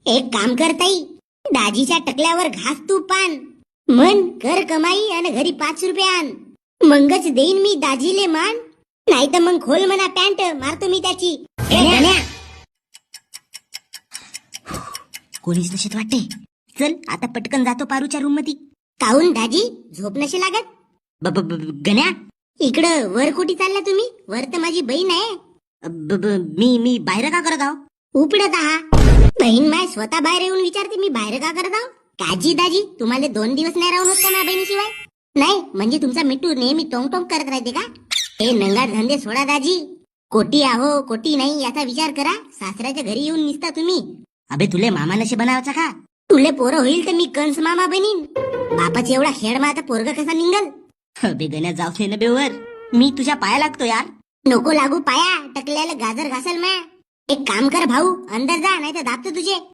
एक काम कर ताई, दाजीच्या टकल्यावर घास तू पान, मन कर कमाई आणि घरी 5 रुपये आण. मगच देईन मी दाजीले मान, नाही तर मग खोल म्हणा पॅन्ट, मारतो मी त्याची. गण्या. कोणीच नशेत वाटते. चल आता पटकन जातो पारूच्या रूम मध्ये. काहून दाजी झोप नशे लागत? गण्या, इकडं वर कुठे चालला तुम्ही? वर तर माझी बहीण आहे. मी बाहेर का करत आहो? उपडत आहा. बहीण माय स्वतः बाहेर येऊन विचारते मी बाहेर का करत आहो. काजी दाजी, तुम्हाला 2 दिवस नाही राहून होत का माझ्या बहिणीशिवाय? नाही म्हणजे तुमचा मिट्टू नेहमी टोंग टोंग करत राहते का? हे नंगार धंदे सोडा दाजी. कोटी आहो कोटी नाही याचा विचार करा. सासऱ्याच्या घरी येऊन निसता तुम्ही. अबे तुले मामा नशे बनावायचा का? तुले पोरं होईल तर मी कंस मामा बनीन. बापाची एवढा खेळ मा आता पोरगा कसा निघल? अबे गण्या जाऊ दे ना बेवर. मी तुझ्या पाया लागतो यार. नको लागू पाया, टकल्याला गाजर घासल म्या. एक काम कर भाऊ, अंदर जा नाही तर दाबतो तुझे.